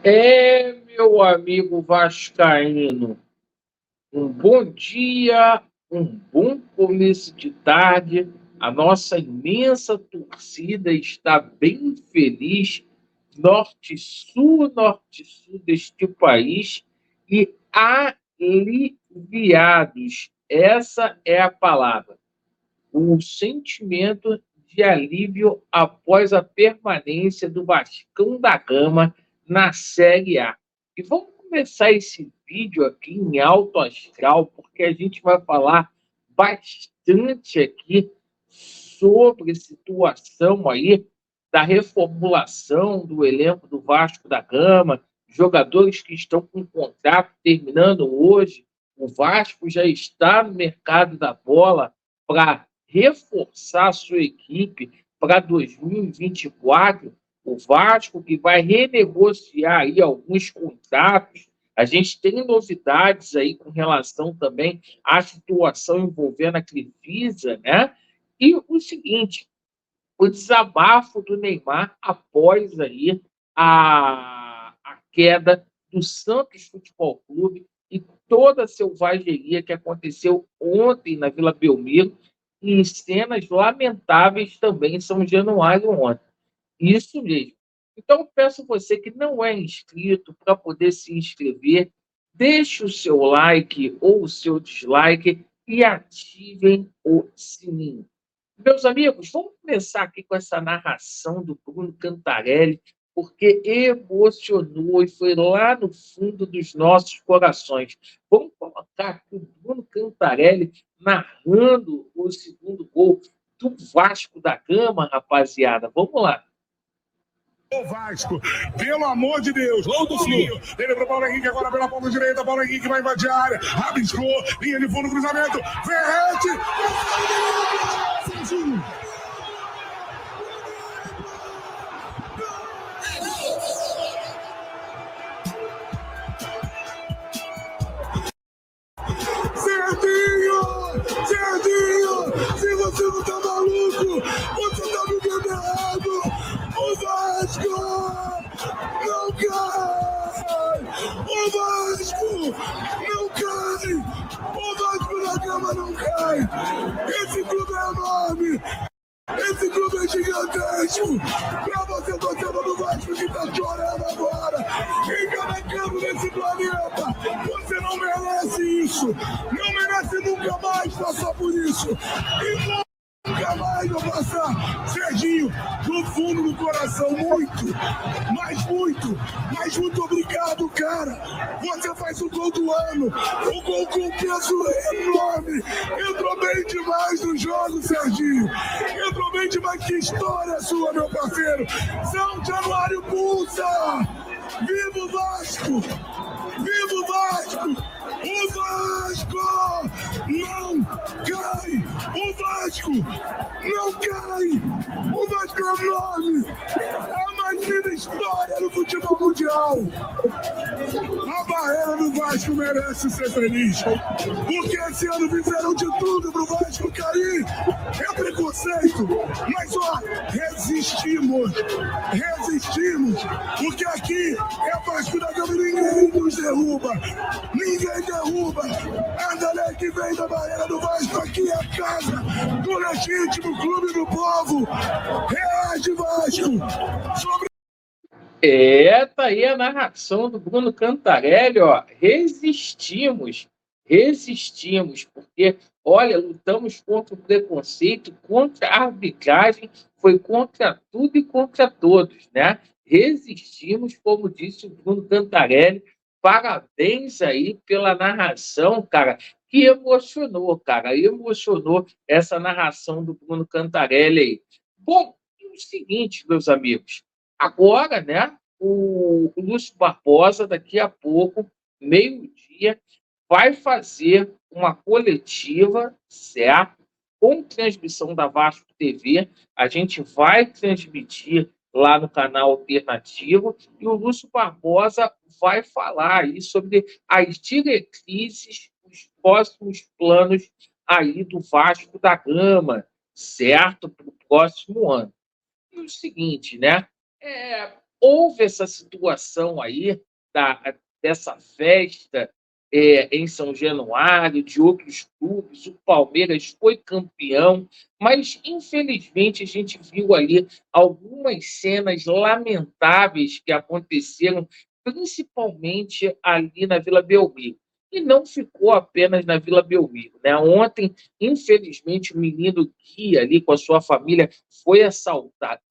Meu amigo vascaíno, um bom dia, um bom começo de tarde. A nossa imensa torcida está bem feliz, norte-sul deste país e aliviados. Essa é a palavra. O sentimento de alívio após a permanência do Vascão da Gama na Série A. E vamos começar esse vídeo aqui em alto astral, porque a gente vai falar bastante aqui sobre a situação aí da reformulação do elenco do Vasco da Gama, jogadores que estão com contrato terminando hoje. O Vasco já está no mercado da bola para reforçar a sua equipe para 2024. O Vasco que vai renegociar aí alguns contratos. A gente tem novidades aí com relação também à situação envolvendo a Crefisa, né? E o seguinte, o desabafo do Neymar após aí a queda do Santos Futebol Clube e toda a selvageria que aconteceu ontem na Vila Belmiro e cenas lamentáveis também em São Januário ontem. Isso mesmo. Então, peço você que não é inscrito para poder se inscrever, deixe o seu like ou o seu dislike e ativem o sininho. Meus amigos, vamos começar aqui com essa narração do Bruno Cantarelli, porque emocionou e foi lá no fundo dos nossos corações. Vamos colocar aqui o Bruno Cantarelli narrando o segundo gol do Vasco da Gama, rapaziada. Vamos lá. O Vasco, pelo amor de Deus, gol do Flu. Ele para o Paulo Henrique, agora pela ponta direita. Paulo Henrique vai invadir a área, rabiscou, linha de fundo, cruzamento. Verrete! Serginho! Se você não tá maluco, você tá vivendo errado. O Vasco não cai! O Vasco não cai! O Vasco da Gama não cai! Esse clube é enorme! Esse clube é gigantesco! Pra você, torcedor do Vasco que tá chorando agora, em cada canto desse planeta, você não merece isso! Não merece nunca mais passar por isso! E nunca mais vou passar, Serginho, do fundo do coração, muito obrigado, cara. Você faz o gol do ano, o gol com peso enorme. Entrou bem demais no jogo, Serginho. Entrou bem demais, que história sua, meu parceiro. São Januário pulsa. Viva o Vasco! Viva o Vasco! O Vasco não cai! O Vasco não cai! O Vasco é enorme! É a mais linda história do futebol mundial! A barreira do Vasco merece ser feliz! Porque esse ano fizeram de tudo pro Vasco cair! É preconceito! Mas ó, resistimos! Porque aqui é Vasco da Gama e ninguém nos derruba! Ninguém derruba! Cada lei que vem da barreira do Vasco aqui é a casa do legítimo clube do povo! Reage, Vasco! Tá aí a narração do Bruno Cantarelli, ó. Resistimos, porque, olha, lutamos contra o preconceito, contra a arbitragem, foi contra tudo e contra todos, né? Resistimos, como disse o Bruno Cantarelli. Parabéns aí pela narração, cara, que emocionou, cara, emocionou essa narração do Bruno Cantarelli aí. Bom, e o seguinte, meus amigos, agora, né, o Lúcio Barbosa, daqui a pouco, meio-dia, vai fazer uma coletiva, certo? Com transmissão da Vasco TV. A gente vai transmitir lá no canal Alternativo e o Lúcio Barbosa vai falar aí sobre as diretrizes, os próximos planos aí do Vasco da Gama, certo? Para o próximo ano. E o seguinte, né? houve essa situação aí dessa festa em São Januário, de outros clubes, o Palmeiras foi campeão, mas infelizmente a gente viu ali algumas cenas lamentáveis que aconteceram, principalmente ali na Vila Belmiro. E não ficou apenas na Vila Belmiro, né? Ontem, infelizmente, o menino Gui ali com a sua família foi assaltado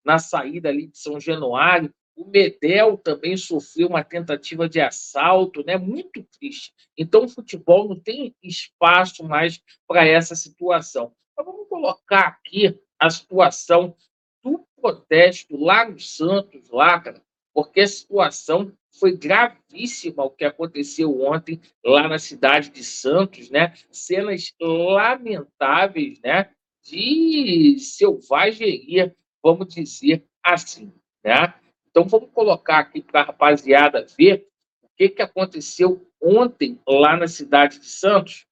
na saída ali de São Januário. O Medel também sofreu uma tentativa de assalto, né? Muito triste. Então, o futebol não tem espaço mais para essa situação. Mas vamos colocar aqui a situação do protesto lá no Santos, lá, cara, porque a situação foi gravíssima o que aconteceu ontem lá na cidade de Santos, né? Cenas lamentáveis, né? De selvageria, vamos dizer assim, né? Então, vamos colocar aqui para a rapaziada ver o que aconteceu ontem lá na cidade de Santos.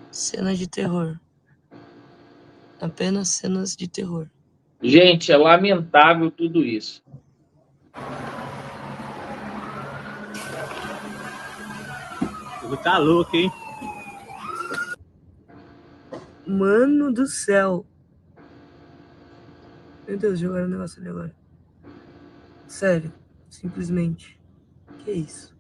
Cenas de terror. Apenas cenas de terror. Gente, é lamentável tudo isso. Ele tá louco, hein? Mano do céu. Meu Deus, jogaram um negócio ali agora. Sério, simplesmente. Que isso?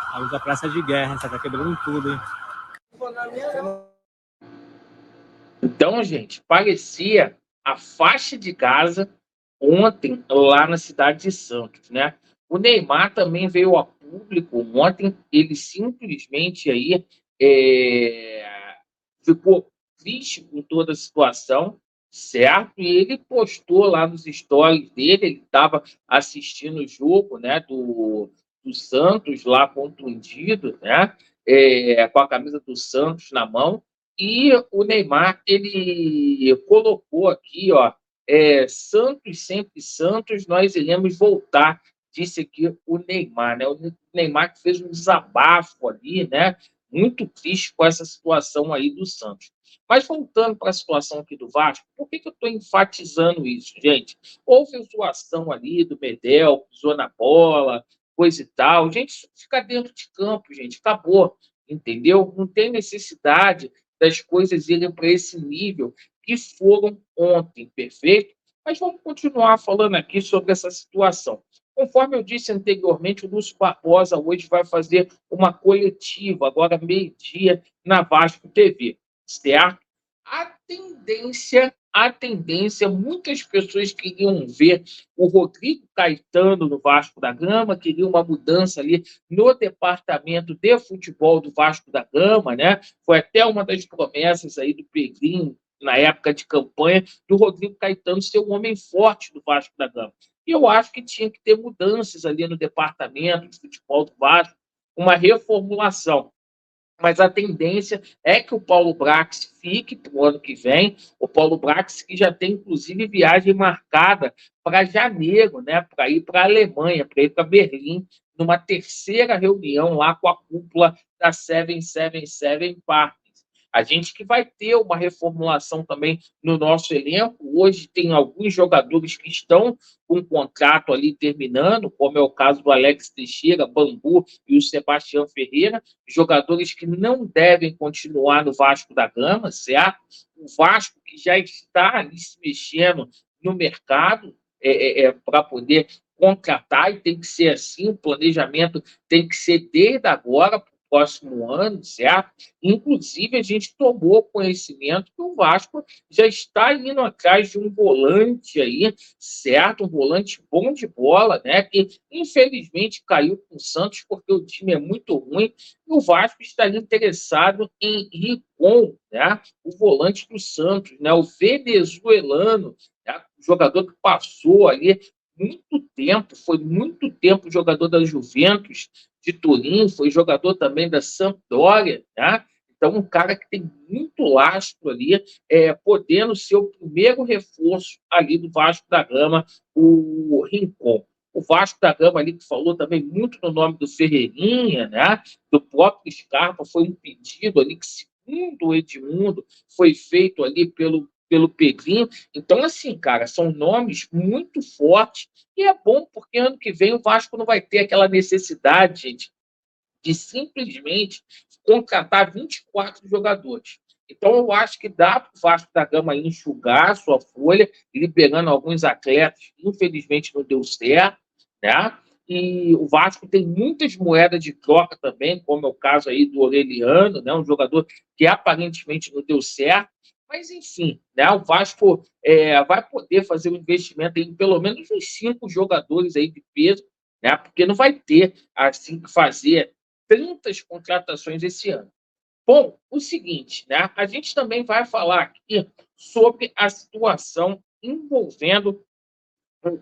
A luz da praça de guerra, tá quebrando tudo, hein? Então, gente, parecia a faixa de Gaza ontem lá na cidade de Santos, né? O Neymar também veio a público ontem, ele simplesmente aí ficou triste com toda a situação, certo? E ele postou lá nos stories dele, ele estava assistindo o jogo, né, do Santos lá contundido, né, com a camisa do Santos na mão, e o Neymar, ele colocou aqui, ó, Santos, sempre Santos, nós iremos voltar, disse aqui o Neymar, né? O Neymar que fez um desabafo ali, né? Muito triste com essa situação aí do Santos. Mas voltando para a situação aqui do Vasco, por que eu estou enfatizando isso, gente? Houve zoação ali do Medel, pisou na bola, coisa e tal. Gente, isso fica dentro de campo, gente, acabou, entendeu? Não tem necessidade das coisas irem para esse nível que foram ontem, perfeito? Mas vamos continuar falando aqui sobre essa situação. Conforme eu disse anteriormente, o Lúcio Barbosa hoje vai fazer uma coletiva, agora meio-dia, na Vasco TV, certo? A tendência, muitas pessoas queriam ver o Rodrigo Caetano no Vasco da Gama, queriam uma mudança ali no departamento de futebol do Vasco da Gama, né? Foi até uma das promessas aí do Pedrinho, na época de campanha, do Rodrigo Caetano ser um homem forte do Vasco da Gama. E eu acho que tinha que ter mudanças ali no departamento de futebol do Vasco, uma reformulação. Mas a tendência é que o Paulo Brax fique para o ano que vem. O Paulo Brax, que já tem, inclusive, viagem marcada para janeiro, né? Para ir para a Alemanha, para ir para Berlim, numa terceira reunião lá com a cúpula da 777 Partners. A gente que vai ter uma reformulação também no nosso elenco. Hoje tem alguns jogadores que estão com o contrato ali terminando, como é o caso do Alex Teixeira, Bambu e o Sebastião Ferreira, jogadores que não devem continuar no Vasco da Gama, certo? O Vasco que já está ali se mexendo no mercado para poder contratar, e tem que ser assim, o planejamento tem que ser desde agora, próximo ano, certo? Inclusive, a gente tomou conhecimento que o Vasco já está indo atrás de um volante aí, certo? Um volante bom de bola, né? Que infelizmente caiu com o Santos porque o time é muito ruim. E o Vasco estaria interessado em Rincon, né? O volante do Santos, né? O venezuelano, né? O jogador que passou ali muito tempo, foi muito tempo jogador da Juventus de Turim, foi jogador também da Sampdoria, né? Então, um cara que tem muito lastro ali, podendo ser o primeiro reforço ali do Vasco da Gama, o Rincon. O Vasco da Gama ali, que falou também muito no nome do Ferreirinha, né? Do próprio Scarpa, foi um pedido ali que, segundo o Edmundo, foi feito ali pelo Pedrinho. Então, assim, cara, são nomes muito fortes e é bom porque ano que vem o Vasco não vai ter aquela necessidade, gente, de simplesmente contratar 24 jogadores. Então, eu acho que dá para o Vasco da Gama enxugar a sua folha, liberando alguns atletas, infelizmente não deu certo, né? E o Vasco tem muitas moedas de troca também, como é o caso aí do Aureliano, né? Um jogador que aparentemente não deu certo, mas enfim, né? O Vasco vai poder fazer um investimento em pelo menos uns 5 jogadores aí de peso, né? Porque não vai ter assim que fazer 30 contratações esse ano. Bom, o seguinte, né? A gente também vai falar aqui sobre a situação envolvendo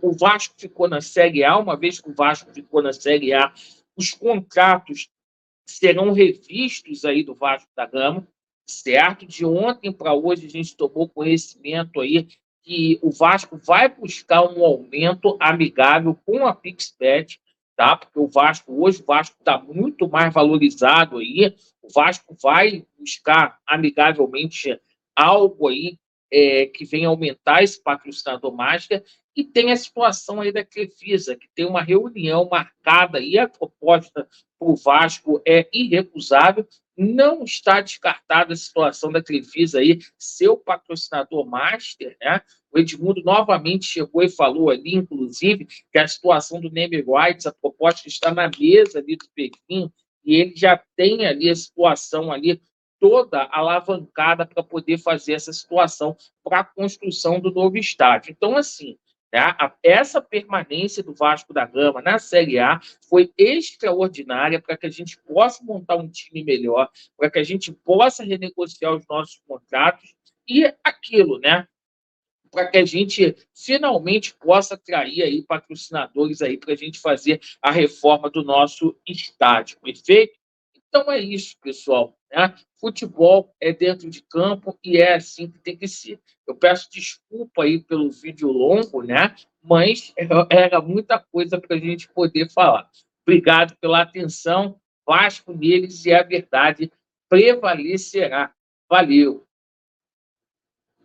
o Vasco ficou na Série A, uma vez que o Vasco ficou na Série A, os contratos serão revistos aí do Vasco da Gama, certo? De ontem para hoje a gente tomou conhecimento aí que o Vasco vai buscar um aumento amigável com a PixBet, tá? Porque hoje o Vasco está muito mais valorizado aí, o Vasco vai buscar amigavelmente algo aí que venha aumentar esse patrocinador master, e tem a situação aí da Crefisa, que tem uma reunião marcada e a proposta para o Vasco é irrecusável. Não está descartada a situação da Crefisa aí, seu patrocinador master, né? O Edmundo novamente chegou e falou ali, inclusive, que a situação do name rights, a proposta está na mesa ali do Pequim, e ele já tem ali a situação ali toda alavancada para poder fazer essa situação para a construção do novo estádio. Então, assim, né, essa permanência do Vasco da Gama na Série A foi extraordinária para que a gente possa montar um time melhor, para que a gente possa renegociar os nossos contratos e aquilo, né? Para que a gente finalmente possa atrair aí patrocinadores aí para a gente fazer a reforma do nosso estádio, perfeito? Então é isso, pessoal, né? Futebol é dentro de campo e é assim que tem que ser. Eu peço desculpa aí pelo vídeo longo, né? Mas era muita coisa para a gente poder falar. Obrigado pela atenção. Vasco neles e a verdade prevalecerá. Valeu!